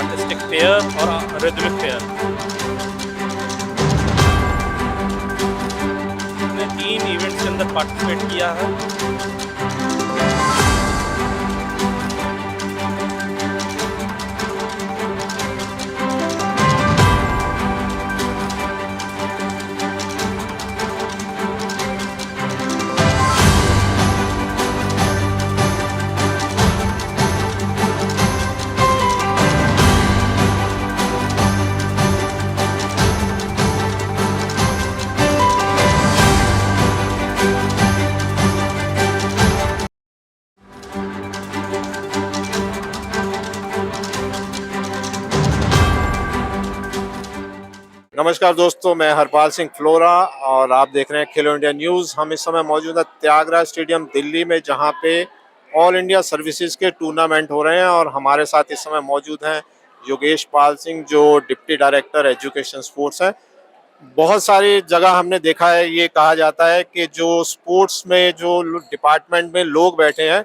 Artistic pair और rhythmic pair. मैंने 3 events के अंदर पार्टिसिपेट किया है। नमस्कार दोस्तों, मैं हरपाल सिंह फ्लोरा और आप देख रहे हैं खेलो इंडिया न्यूज़। हम इस समय मौजूद हैं त्यागराज स्टेडियम दिल्ली में, जहां पे ऑल इंडिया सर्विसेज के टूर्नामेंट हो रहे हैं और हमारे साथ इस समय मौजूद हैं योगेश पाल सिंह, जो डिप्टी डायरेक्टर एजुकेशन स्पोर्ट्स हैं। बहुत सारी जगह हमने देखा है, ये कहा जाता है कि जो स्पोर्ट्स में जो डिपार्टमेंट में लोग बैठे हैं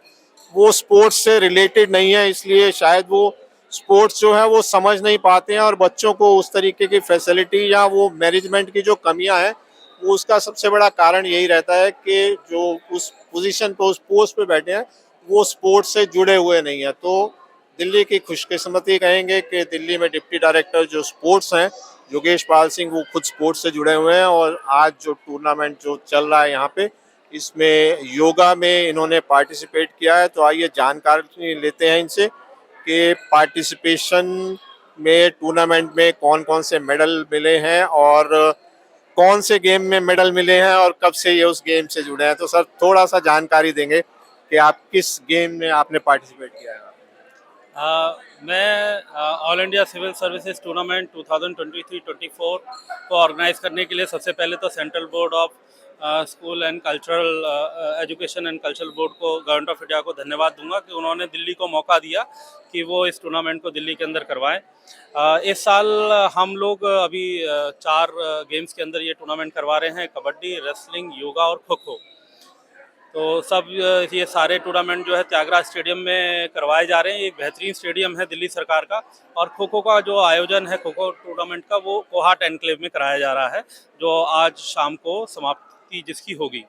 वो स्पोर्ट्स से रिलेटेड नहीं है, इसलिए शायद वो स्पोर्ट्स जो है वो समझ नहीं पाते हैं और बच्चों को उस तरीके की फैसिलिटी या वो मैनेजमेंट की जो कमियां हैं वो उसका सबसे बड़ा कारण यही रहता है कि जो उस पोजीशन पे, उस पोस्ट पे बैठे हैं वो स्पोर्ट्स से जुड़े हुए नहीं है। तो दिल्ली की खुशकिस्मती कहेंगे कि दिल्ली में डिप्टी डायरेक्टर जो स्पोर्ट्स हैं योगेश पाल सिंह, वो खुद स्पोर्ट्स से जुड़े हुए हैं और आज जो टूर्नामेंट जो चल रहा है यहाँ पे, इसमें योगा में इन्होंने पार्टिसिपेट किया है। तो आइए जानकारी लेते हैं इनसे कि पार्टिसिपेशन में टूर्नामेंट में कौन कौन से मेडल मिले हैं और कौन से गेम में मेडल मिले हैं और कब से ये उस गेम से जुड़े हैं। तो सर थोड़ा सा जानकारी देंगे कि आप किस गेम में आपने पार्टिसिपेट किया है? मैं all India civil services tournament 2023-24 को ऑर्गेनाइज करने के लिए सबसे पहले तो central board of school and cultural education and cultural board को, गवर्नमेंट ऑफ इंडिया को धन्यवाद दूंगा कि उन्होंने दिल्ली को मौका दिया कि वो इस टूर्नामेंट को दिल्ली के अंदर करवाएं। इस साल हम लोग अभी 4 गेम्स के अंदर ये टूर्नामेंट करवा रहे हैं: कबड्डी, रेसलिंग, योगा और खो खो। तो सब ये सारे टूर्नामेंट जो है त्यागराज स्टेडियम में करवाए जा रहे हैं। एक बेहतरीन स्टेडियम है दिल्ली सरकार का। और खो खो का जो आयोजन है, खो खो टूर्नामेंट का, वो कोहाट एनक्लेव में कराया जा रहा है, जो आज शाम को समाप्ति जिसकी होगी।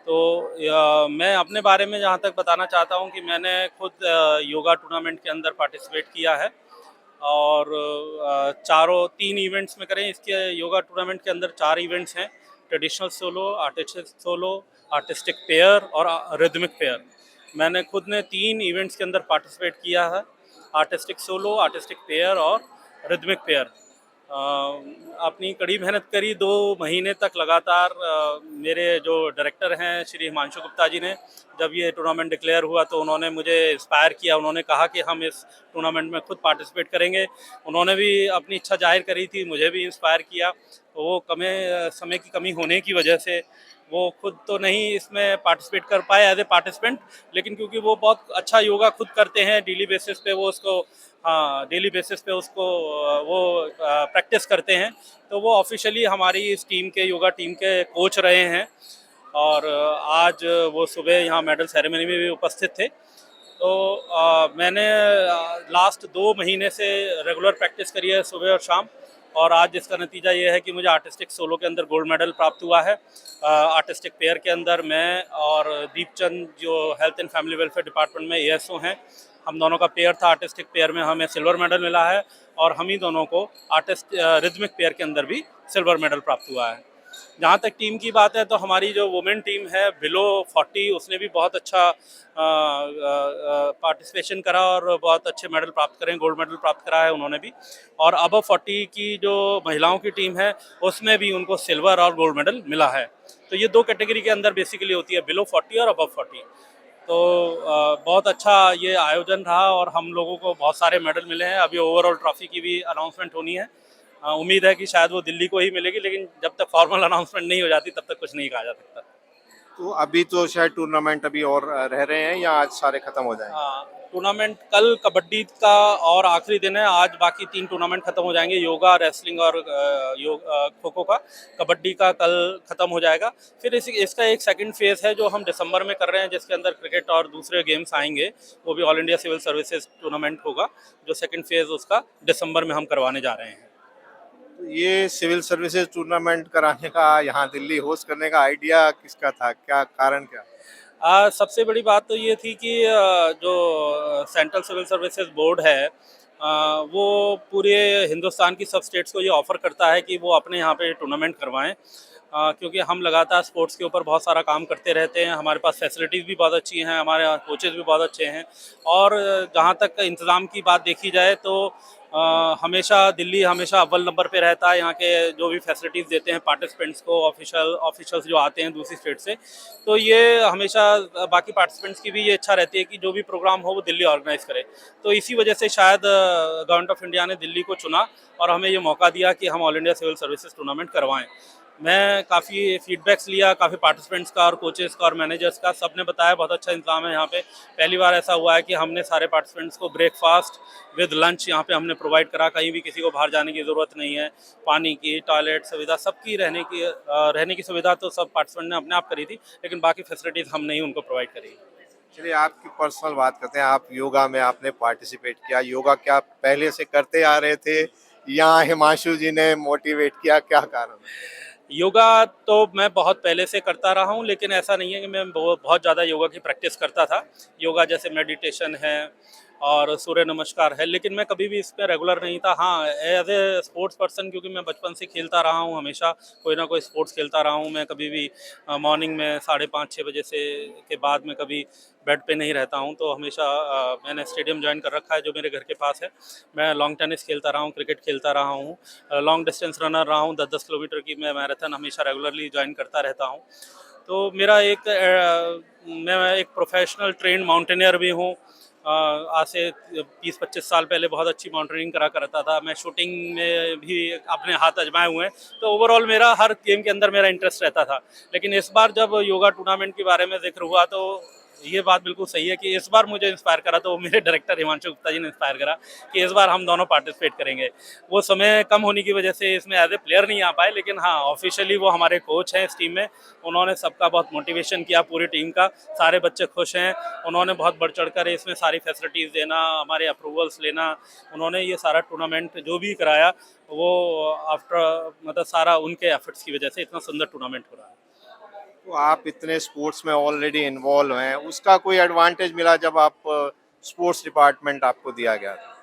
तो मैं अपने बारे में जहाँ तक बताना चाहता हूँ कि मैंने खुद योगा टूर्नामेंट के अंदर पार्टिसिपेट किया है और 3 इवेंट्स में करें। इसके योगा टूर्नामेंट के अंदर 4 इवेंट्स हैं: ट्रेडिशनल सोलो, आर्टिस्टिक पेयर और रिदमिक पेयर। मैंने खुद ने 3 इवेंट्स के अंदर पार्टिसिपेट किया है: आर्टिस्टिक सोलो, आर्टिस्टिक पेयर और रिदमिक पेयर। अपनी कड़ी मेहनत करी 2 महीने तक लगातार। मेरे जो डायरेक्टर हैं श्री हिमांशु गुप्ता जी ने, जब ये टूर्नामेंट डिक्लेयर हुआ तो उन्होंने मुझे इंस्पायर किया। उन्होंने कहा कि हम इस टूर्नामेंट में खुद पार्टिसिपेट करेंगे। उन्होंने भी अपनी इच्छा जाहिर करी थी, मुझे भी इंस्पायर किया। तो वो समय की कमी होने की वजह से वो खुद तो नहीं इसमें पार्टिसिपेट कर पाए एज ए पार्टिसिपेंट, लेकिन क्योंकि वो बहुत अच्छा योगा खुद करते हैं, डेली बेसिस पे वो उसको वो प्रैक्टिस करते हैं, तो वो ऑफिशियली हमारी इस टीम के, योगा टीम के कोच रहे हैं। और आज वो सुबह यहाँ मेडल सेरेमनी में भी उपस्थित थे। तो मैंने लास्ट 2 महीने से रेगुलर प्रैक्टिस करी है, सुबह और शाम। और आज इसका नतीजा ये है कि मुझे आर्टिस्टिक सोलो के अंदर गोल्ड मेडल प्राप्त हुआ है। आर्टिस्टिक पेयर के अंदर मैं और दीपचंद, जो health and family welfare department में एएसओ हैं, हम दोनों का पेयर था। आर्टिस्टिक पेयर में हमें सिल्वर मेडल मिला है और हम ही दोनों को रिदमिक पेयर के अंदर भी सिल्वर मेडल प्राप्त हुआ है। जहाँ तक टीम की बात है तो हमारी जो वुमेन टीम है बिलो 40, उसने भी बहुत अच्छा पार्टिसिपेशन करा और बहुत अच्छे मेडल प्राप्त करें, गोल्ड मेडल प्राप्त करा है उन्होंने भी। और अबव 40 की जो महिलाओं की टीम है उसमें भी उनको सिल्वर और गोल्ड मेडल मिला है। तो ये 2 कैटेगरी के अंदर बेसिकली होती है, बिलो 40 और अबव 40। तो बहुत अच्छा ये आयोजन रहा और हम लोगों को बहुत सारे मेडल मिले हैं। अभी ओवरऑल ट्रॉफी की भी अनाउंसमेंट होनी है। उम्मीद है कि शायद वो दिल्ली को ही मिलेगी, लेकिन जब तक फॉर्मल अनाउंसमेंट नहीं हो जाती तब तक कुछ नहीं कहा जा सकता। तो अभी तो शायद टूर्नामेंट अभी और रह रहे हैं या आज सारे खत्म हो जाएंगे? हाँ, टूर्नामेंट कल कबड्डी का और आखिरी दिन है। आज बाकी 3 टूर्नामेंट खत्म हो जाएंगे, योगा, रेसलिंग और खो खो का। कबड्डी का कल खत्म हो जाएगा। फिर इसका एक सेकंड फेज़ है जो हम दिसंबर में कर रहे हैं, जिसके अंदर क्रिकेट और दूसरे गेम्स आएंगे। वो भी all India civil services tournament होगा, जो सेकंड फेज़ उसका दिसंबर में हम करवाने जा रहे हैं। तो ये सिविल सर्विसेज टूर्नामेंट कराने का, यहाँ दिल्ली होस्ट करने का आइडिया किसका था, क्या कारण क्या? सबसे बड़ी बात तो ये थी कि जो सेंट्रल सिविल सर्विसेज बोर्ड है, वो पूरे हिंदुस्तान की सब स्टेट्स को ये ऑफ़र करता है कि वो अपने यहाँ पे टूर्नामेंट करवाएं, क्योंकि हम लगातार स्पोर्ट्स के ऊपर बहुत सारा काम करते रहते हैं। हमारे पास फैसिलिटीज़ भी बहुत अच्छी हैं, हमारे यहाँ कोचेज़ भी बहुत अच्छे हैं, और जहाँ तक इंतज़ाम की बात देखी जाए तो हमेशा दिल्ली हमेशा अव्वल नंबर पे रहता है। यहाँ के जो भी फैसिलिटीज़ देते हैं पार्टिसिपेंट्स को, ऑफिशियल्स जो आते हैं दूसरी स्टेट से, तो ये हमेशा बाकी पार्टिसिपेंट्स की भी ये इच्छा रहती है कि जो भी प्रोग्राम हो वो दिल्ली ऑर्गेनाइज़ करे। तो इसी वजह से शायद गवर्नमेंट ऑफ इंडिया ने दिल्ली को चुना और हमें ये मौका दिया कि हम all India civil services tournament करवाएं। मैं काफ़ी फीडबैक्स लिया, काफ़ी पार्टिसिपेंट्स का और कोचेज़ का और मैनेजर्स का, सब ने बताया बहुत अच्छा इंतज़ाम है यहाँ पे। पहली बार ऐसा हुआ है कि हमने सारे पार्टिसिपेंट्स को ब्रेकफास्ट विद लंच यहाँ पे हमने प्रोवाइड करा। कहीं भी किसी को बाहर जाने की ज़रूरत नहीं है। पानी की, टॉयलेट सुविधा, सबकी रहने की सुविधा तो सब पार्टिसिपेंट ने अपने आप करी थी, लेकिन बाकी फैसिलिटीज़ हमने ही उनको प्रोवाइड करी। चलिए, आपकी पर्सनल बात करते हैं। आप योगा में आपने पार्टिसिपेट किया, योगा क्या पहले से करते आ रहे थे या हिमांशु जी ने मोटिवेट किया, क्या कारण है? योगा तो मैं बहुत पहले से करता रहा हूँ, लेकिन ऐसा नहीं है कि मैं बहुत ज़्यादा योगा की प्रैक्टिस करता था। योगा जैसे मेडिटेशन है और सूर्य नमस्कार है, लेकिन मैं कभी भी इस पे रेगुलर नहीं था। हाँ, एज ए स्पोर्ट्स पर्सन, क्योंकि मैं बचपन से खेलता रहा हूँ, हमेशा कोई ना कोई स्पोर्ट्स खेलता रहा हूँ। मैं कभी भी मॉर्निंग में 5:30-6 बजे से के बाद मैं कभी बेड पे नहीं रहता हूँ, तो हमेशा मैंने स्टेडियम ज्वाइन कर रखा है जो मेरे घर के पास है। मैं लॉन्ग टेनिस खेलता रहा हूँ, क्रिकेट खेलता रहा हूँ, लॉन्ग डिस्टेंस रनर रहा हूँ। 10-10 किलोमीटर की मैं मैराथन हमेशा रेगुलरली ज्वाइन करता रहता हूँ। तो मेरा मैं एक प्रोफेशनल ट्रेन्ड माउंटेनियर भी हूँ। आज से 20-25 साल पहले बहुत अच्छी माउंटेनियरिंग करा करता था। मैं शूटिंग में भी अपने हाथ आजमाए हुए हैं। तो ओवरऑल मेरा हर गेम के अंदर मेरा इंटरेस्ट रहता था। लेकिन इस बार जब योगा टूर्नामेंट के बारे में जिक्र हुआ, तो ये बात बिल्कुल सही है कि इस बार मुझे इंस्पायर करा, तो मेरे डायरेक्टर हिमांशु गुप्ता जी ने इंस्पायर करा कि इस बार हम दोनों पार्टिसिपेट करेंगे। वो समय कम होने की वजह से इसमें एज ए प्लेयर नहीं आ पाए, लेकिन हाँ, ऑफिशियली वो हमारे कोच हैं इस टीम में। उन्होंने सबका बहुत मोटिवेशन किया, पूरी टीम का। सारे बच्चे खुश हैं। उन्होंने बहुत बढ़ चढ़ कर इसमें सारी फैसिलिटीज़ देना, हमारे अप्रूवल्स लेना, उन्होंने ये सारा टूर्नामेंट जो भी कराया, वो आफ्टर मतलब सारा उनके एफर्ट्स की वजह से इतना सुंदर टूर्नामेंट हो रहा है। तो आप इतने स्पोर्ट्स में ऑलरेडी इन्वॉल्व हैं, उसका कोई एडवांटेज मिला जब आप स्पोर्ट्स डिपार्टमेंट आपको दिया गया था?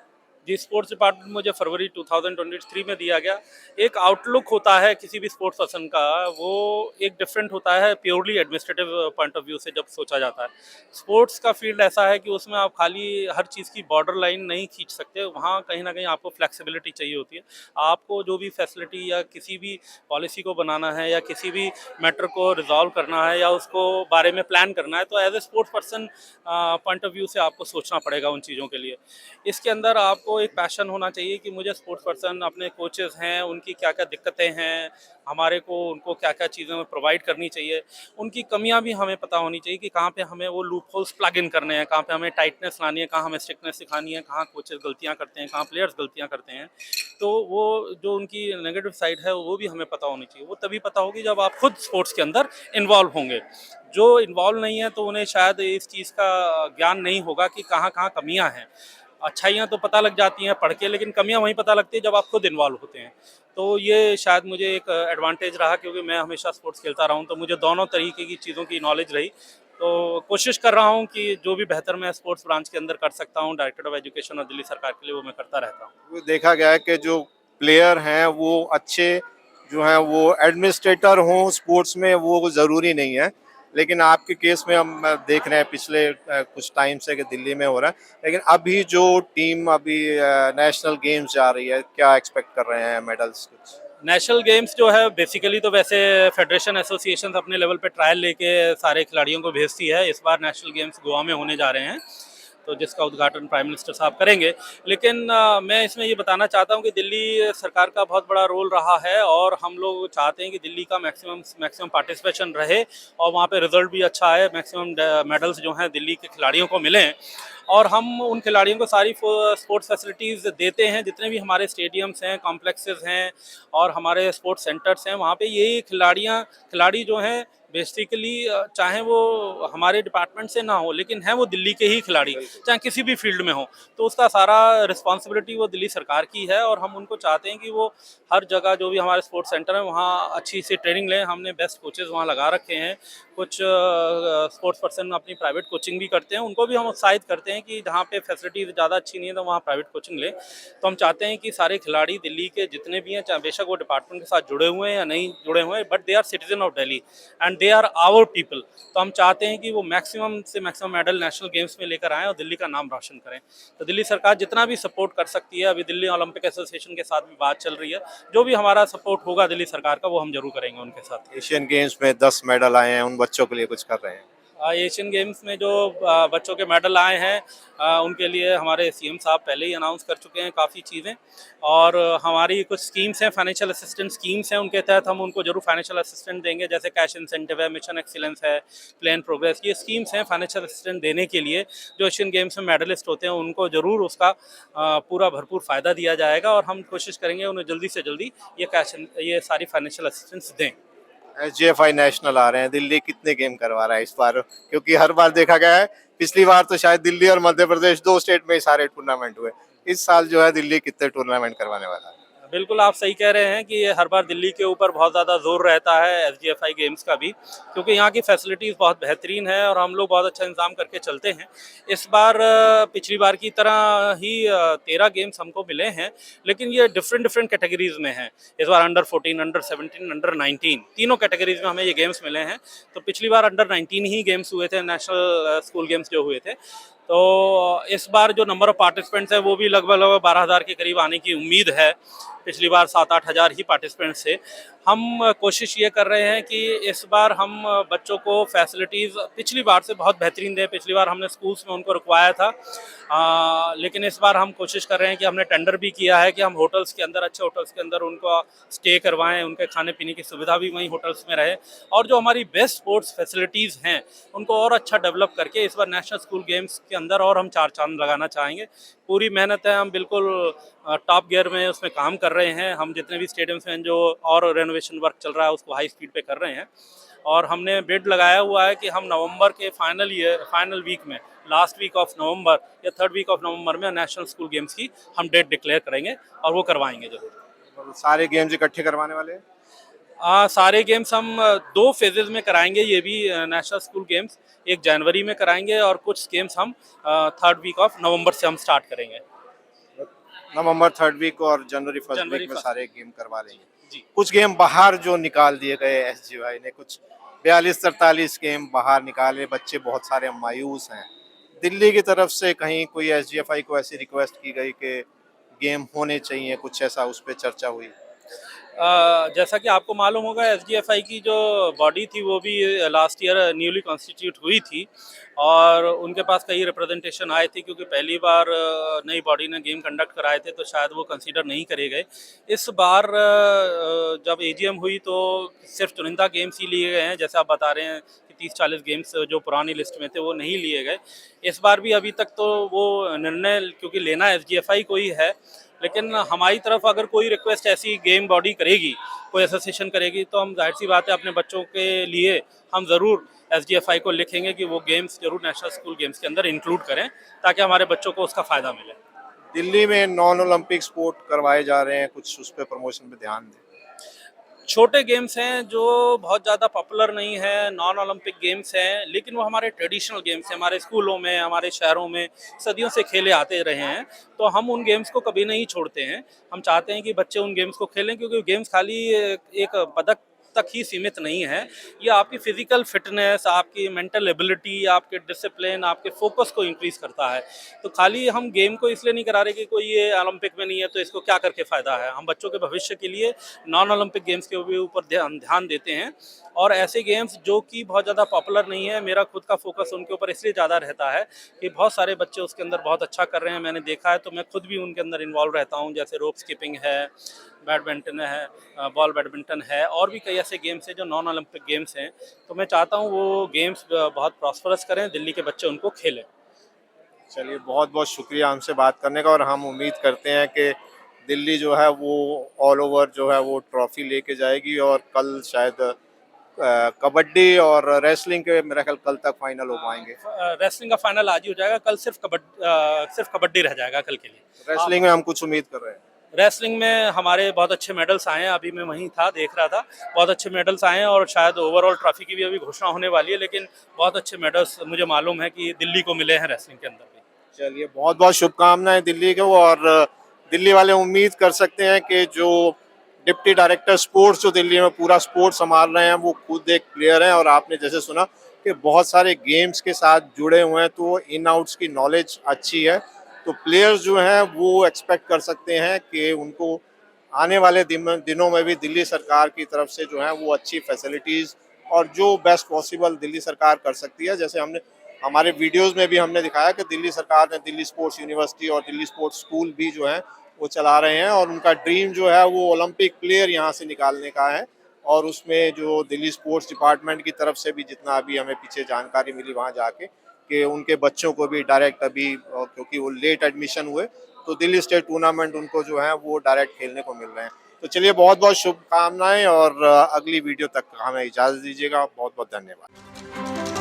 जी, स्पोर्ट्स डिपार्टमेंट मुझे फरवरी 2023 में दिया गया। एक आउटलुक होता है किसी भी स्पोर्ट्स पर्सन का, वो एक डिफरेंट होता है purely administrative point of view से जब सोचा जाता है। स्पोर्ट्स का फील्ड ऐसा है कि उसमें आप खाली हर चीज़ की बॉर्डर लाइन नहीं खींच सकते। वहाँ कहीं ना कहीं आपको फ्लेक्सिबिलिटी चाहिए होती है। आपको जो भी फैसिलिटी या किसी भी पॉलिसी को बनाना है या किसी भी मैटर को रिजॉल्व करना है या उसको बारे में प्लान करना है, तो as a sports person point of view से आपको सोचना पड़ेगा उन चीज़ों के लिए। इसके अंदर आपको एक पैशन होना चाहिए कि मुझे स्पोर्ट्स पर्सन, अपने कोचेज़ हैं, उनकी क्या क्या दिक्कतें हैं, हमारे को उनको क्या क्या चीज़ें हमें प्रोवाइड करनी चाहिए, उनकी कमियां भी हमें पता होनी चाहिए कि कहाँ पे हमें वो लूप होल्स प्लग इन करने हैं, कहाँ पे हमें टाइटनेस लानी है, कहाँ हमें स्ट्रिक्टनेस सिखानी है, कहाँ कोचेज़ गलतियाँ करते हैं, कहाँ प्लेयर्स गलतियाँ करते हैं। तो वो जो उनकी नेगेटिव साइड है वो भी हमें पता होनी चाहिए। वो तभी पता होगी जब आप खुद स्पोर्ट्स के अंदर इन्वॉल्व होंगे। जो इन्वॉल्व नहीं है तो उन्हें शायद इस चीज़ का ज्ञान नहीं होगा कि कहाँ कहाँ कमियाँ हैं। अच्छाइयाँ तो पता लग जाती हैं पढ़ के, लेकिन कमियाँ वहीं पता लगती है जब आप खुद इन्वॉल्व होते हैं। तो ये शायद मुझे एक एडवांटेज रहा, क्योंकि मैं हमेशा स्पोर्ट्स खेलता रहा हूँ, तो मुझे दोनों तरीके की चीज़ों की नॉलेज रही। तो कोशिश कर रहा हूँ कि जो भी बेहतर मैं स्पोर्ट्स ब्रांच के अंदर कर सकता हूँ, डायरेक्टर ऑफ एजुकेशन और दिल्ली सरकार के लिए, वो मैं करता रहता हूँ। वो देखा गया है कि जो प्लेयर हैं वो अच्छे, जो हैं वो एडमिनिस्ट्रेटर हों स्पोर्ट्स में, वो ज़रूरी नहीं है। लेकिन आपके केस में हम देख रहे हैं पिछले कुछ टाइम से कि दिल्ली में हो रहा है। लेकिन अभी जो टीम अभी नेशनल गेम्स जा रही है, क्या एक्सपेक्ट कर रहे हैं मेडल्स कुछ? नेशनल गेम्स जो है बेसिकली तो वैसे फेडरेशन एसोसिएशन अपने लेवल पे ट्रायल लेके सारे खिलाड़ियों को भेजती है। इस बार नेशनल गेम्स गोवा में होने जा रहे हैं, तो जिसका उद्घाटन प्राइम मिनिस्टर साहब करेंगे। लेकिन मैं इसमें ये बताना चाहता हूँ कि दिल्ली सरकार का बहुत बड़ा रोल रहा है और हम लोग चाहते हैं कि दिल्ली का मैक्सिमम पार्टिसिपेशन रहे और वहाँ पे रिजल्ट भी अच्छा है, मैक्सिमम मेडल्स जो हैं दिल्ली के खिलाड़ियों को मिलें और हम उन खिलाड़ियों को सारी स्पोर्ट्स फैसिलिटीज़ देते हैं। जितने भी हमारे स्टेडियम्स हैं, कॉम्प्लेक्सेस हैं और हमारे स्पोर्ट्स सेंटर्स हैं, वहाँ पे ये खिलाड़ी जो हैं बेसिकली चाहे वो हमारे डिपार्टमेंट से ना हो लेकिन हैं वो दिल्ली के ही खिलाड़ी, चाहे किसी भी फील्ड में हो, तो उसका सारा रिस्पॉन्सिबिलिटी वो दिल्ली सरकार की है और हम उनको चाहते हैं कि वो हर जगह जो भी हमारे स्पोर्ट्स सेंटर हैं वहाँ अच्छी सी ट्रेनिंग लें। हमने बेस्ट कोचेज़ वहाँ लगा रखे हैं। कुछ स्पोर्ट्स पर्सन अपनी प्राइवेट कोचिंग भी करते हैं, उनको भी हम उत्साहित करते हैं कि जहाँ पे फैसिलिटीज़ ज़्यादा अच्छी नहीं है तो वहाँ प्राइवेट कोचिंग लें। तो हम चाहते हैं कि सारे खिलाड़ी दिल्ली के जितने भी हैं, चाहे बेशक वो डिपार्टमेंट के साथ जुड़े हुए हैं या नहीं जुड़े हुए हैं, but they are citizen of Delhi and they are our people. तो हम चाहते हैं कि वो मैक्सिमम से मैक्सिमम मेडल नेशनल गेम्स में लेकर आएँ और दिल्ली का नाम रोशन करें। तो दिल्ली सरकार जितना भी सपोर्ट कर सकती है, अभी दिल्ली ओलंपिक एसोसिएशन के साथ भी बात चल रही है, जो भी हमारा सपोर्ट होगा दिल्ली सरकार का वो हम जरूर करेंगे उनके साथ। एशियन गेम्स में 10 मेडल आए हैं, उन बच्चों के लिए कुछ कर रहे हैं? एशियन गेम्स में जो बच्चों के मेडल आए हैं उनके लिए हमारे सीएम साहब पहले ही अनाउंस कर चुके हैं काफ़ी चीज़ें और हमारी कुछ स्कीम्स हैं, फाइनेंशियल असिस्टेंट स्कीम्स हैं, उनके तहत हम उनको जरूर फाइनेंशियल असिस्टेंट देंगे। जैसे कैश इंसेंटिव है, मिशन एक्सीलेंस है, प्लान प्रोग्रेस, ये स्कीम्स हैं फाइनेंशियल असिस्टेंट देने के लिए। जो एशियन गेम्स में मेडलिस्ट होते हैं उनको ज़रूर उसका पूरा भरपूर फ़ायदा दिया जाएगा और हम कोशिश करेंगे उन्हें जल्दी से जल्दी ये सारी फाइनेंशियल असिस्टेंस दें। एसजीएफआई नेशनल आ रहे हैं, दिल्ली कितने गेम करवा रहा है इस बार? क्योंकि हर बार देखा गया है, पिछली बार तो शायद दिल्ली और मध्य प्रदेश 2 स्टेट में ही सारे टूर्नामेंट हुए। इस साल जो है दिल्ली कितने टूर्नामेंट करवाने वाला है? बिल्कुल आप सही कह रहे हैं कि हर बार दिल्ली के ऊपर बहुत ज़्यादा जोर रहता है एसजीएफआई गेम्स का भी, क्योंकि यहाँ की फैसिलिटीज़ बहुत बेहतरीन है और हम लोग बहुत अच्छा इंतजाम करके चलते हैं। इस बार पिछली बार की तरह ही 13 गेम्स हमको मिले हैं, लेकिन ये डिफरेंट कैटेगरीज में हैं। इस बार अंडर 14, अंडर 17, अंडर 19 तीनों कैटेगरीज में हमें ये गेम्स मिले हैं। तो पिछली बार अंडर 19 ही गेम्स हुए थे, नेशनल स्कूल गेम्स जो हुए थे। तो इस बार जो नंबर ऑफ पार्टिसिपेंट्स है वो भी लगभग 12,000 के करीब आने की उम्मीद है। पिछली बार 7-8 हज़ार ही पार्टिसिपेंट्स थे। हम कोशिश ये कर रहे हैं कि इस बार हम बच्चों को फैसिलिटीज़ पिछली बार से बहुत बेहतरीन दें। पिछली बार हमने स्कूल्स में उनको रुकवाया था, लेकिन इस बार हम कोशिश कर रहे हैं कि हमने टेंडर भी किया है कि हम होटल्स के अंदर, अच्छे होटल्स के अंदर उनको स्टे करवाएं, उनके खाने पीने की सुविधा भी वहीं होटल्स में रहे और जो हमारी बेस्ट स्पोर्ट्स फैसिलिटीज़ हैं उनको और अच्छा डेवलप करके इस बार नेशनल स्कूल गेम्स के अंदर और हम 4 चांद लगाना चाहेंगे। पूरी मेहनत है, हम बिल्कुल टॉप गियर में उसमें काम कर रहे हैं। हम जितने भी स्टेडियम्स हैं जो और रेनोवेशन वर्क चल रहा है उसको हाई स्पीड पे कर रहे हैं और हमने बिड लगाया हुआ है कि हम नवंबर के फाइनल वीक में, लास्ट वीक ऑफ नवंबर या 3rd वीक ऑफ नवंबर में नेशनल स्कूल गेम्स की हम डेट डिक्लेयर करेंगे और वो करवाएंगे जरूर। और सारे गेम्स इकट्ठे करवाने वाले हैं? सारे गेम्स हम 2 फेजेज में कराएंगे। ये भी नेशनल स्कूल गेम्स 1 जनवरी में कराएंगे और कुछ गेम्स हम 3rd वीक ऑफ नवंबर से हम स्टार्ट करेंगे। नवंबर 3rd वीक और जनवरी 1st जनवरी वीक में 1st सारे गेम करवा लेंगे। जी। कुछ गेम बाहर जो निकाल दिए गए एसजीएफआई ने, कुछ 42-43 गेम बाहर निकाले, बच्चे बहुत सारे मायूस हैं। दिल्ली की तरफ से कहीं कोई एसजीएफआई को ऐसी रिक्वेस्ट की गई कि गेम होने चाहिए, कुछ ऐसा उस पर चर्चा हुई? जैसा कि आपको मालूम होगा एसजीएफआई की जो बॉडी थी वो भी लास्ट ईयर न्यूली कॉन्स्टिट्यूट हुई थी और उनके पास कई रिप्रेजेंटेशन आए थे, क्योंकि पहली बार नई बॉडी ने गेम कंडक्ट कराए थे तो शायद वो कंसीडर नहीं करे गए। इस बार जब एजीएम हुई तो सिर्फ चुनिंदा गेम्स ही लिए गए हैं। जैसे आप बता रहे हैं कि 30-40 गेम्स जो पुरानी लिस्ट में थे वो नहीं लिए गए। इस बार भी अभी तक तो वो निर्णय क्योंकि लेना एसजीएफआई को ही है, लेकिन हमारी तरफ अगर कोई रिक्वेस्ट ऐसी गेम बॉडी करेगी, कोई एसोसिएशन करेगी, तो हम जाहिर सी बात है अपने बच्चों के लिए हम ज़रूर एसजीएफआई को लिखेंगे कि वो गेम्स जरूर नेशनल स्कूल गेम्स के अंदर इंक्लूड करें ताकि हमारे बच्चों को उसका फ़ायदा मिले। दिल्ली में नॉन ओलंपिक स्पोर्ट करवाए जा रहे हैं, कुछ उस पर प्रमोशन पे ध्यान दें। छोटे गेम्स हैं जो बहुत ज़्यादा पॉपुलर नहीं है, नॉन ओलंपिक गेम्स हैं, लेकिन वो हमारे ट्रेडिशनल गेम्स हैं। हमारे स्कूलों में, हमारे शहरों में सदियों से खेले आते रहे हैं, तो हम उन गेम्स को कभी नहीं छोड़ते हैं। हम चाहते हैं कि बच्चे उन गेम्स को खेलें, क्योंकि गेम्स खाली एक पदक तक ही सीमित नहीं है। ये आपकी फिजिकल फिटनेस, आपकी मेंटल एबिलिटी, आपके डिसिप्लिन, आपके फोकस को इंक्रीज करता है। तो खाली हम गेम को इसलिए नहीं करा रहे कि कोई ये ओलंपिक में नहीं है तो इसको क्या करके फ़ायदा है। हम बच्चों के भविष्य के लिए नॉन ओलंपिक गेम्स के ऊपर ध्यान देते हैं और ऐसे गेम्स जो कि बहुत ज़्यादा पॉपुलर नहीं है, मेरा खुद का फोकस उनके ऊपर इसलिए ज़्यादा रहता है कि बहुत सारे बच्चे उसके अंदर बहुत अच्छा कर रहे हैं, मैंने देखा है, तो मैं खुद भी उनके अंदर इन्वॉल्व रहता हूँ। जैसे रोप स्किपिंग है, बैडमिंटन है, बॉल बैडमिंटन है, और भी कई ऐसे गेम्स हैं जो नॉन ओलंपिक गेम्स हैं। तो मैं चाहता हूँ वो गेम्स बहुत प्रॉस्परस करें, दिल्ली के बच्चे उनको खेलें। चलिए, बहुत बहुत शुक्रिया हमसे बात करने का, और हम उम्मीद करते हैं कि दिल्ली जो है वो ऑल ओवर जो है वो ट्रॉफी लेके जाएगी, और कल शायद कबड्डी और रेसलिंग के मेरा ख्याल कल तक फाइनल हो पाएंगे। रेसलिंग का फाइनल आज ही हो जाएगा, कल सिर्फ कबड्डी रह जाएगा कल के लिए। रेसलिंग में हम कुछ उम्मीद कर रहे हैं। रेसलिंग में हमारे बहुत अच्छे मेडल्स आए हैं, अभी मैं वहीं था, देख रहा था, बहुत अच्छे मेडल्स आए हैं, और शायद ओवरऑल ट्रॉफी की भी अभी घोषणा होने वाली है, लेकिन बहुत अच्छे मेडल्स मुझे मालूम है कि दिल्ली को मिले हैं रेसलिंग के अंदर भी। चलिए, बहुत बहुत शुभकामनाएं दिल्ली को, और दिल्ली वाले उम्मीद कर सकते हैं कि जो डिप्टी डायरेक्टर स्पोर्ट्स जो दिल्ली में पूरा स्पोर्ट्स संभाल रहे हैं वो खुद एक प्लेयर हैं, और आपने जैसे सुना कि बहुत सारे गेम्स के साथ जुड़े हुए हैं, तो इन आउट्स की नॉलेज अच्छी है। तो प्लेयर्स जो हैं वो एक्सपेक्ट कर सकते हैं कि उनको आने वाले दिनों में भी दिल्ली सरकार की तरफ से जो है वो अच्छी फैसिलिटीज़ और जो बेस्ट पॉसिबल दिल्ली सरकार कर सकती है। जैसे हमने हमारे वीडियोस में भी हमने दिखाया कि दिल्ली सरकार ने दिल्ली स्पोर्ट्स यूनिवर्सिटी और दिल्ली स्पोर्ट्स स्कूल भी जो है वो चला रहे हैं, और उनका ड्रीम जो है वो ओलंपिक प्लेयर यहाँ से निकालने का है। और उसमें जो दिल्ली स्पोर्ट्स डिपार्टमेंट की तरफ से भी जितना अभी हमें पीछे जानकारी मिली वहाँ जाके, कि उनके बच्चों को भी डायरेक्ट अभी क्योंकि वो लेट एडमिशन हुए, तो दिल्ली स्टेट टूर्नामेंट उनको जो है वो डायरेक्ट खेलने को मिल रहे हैं। तो चलिए, बहुत बहुत शुभकामनाएं, और अगली वीडियो तक हमें इजाज़त दीजिएगा। बहुत बहुत धन्यवाद।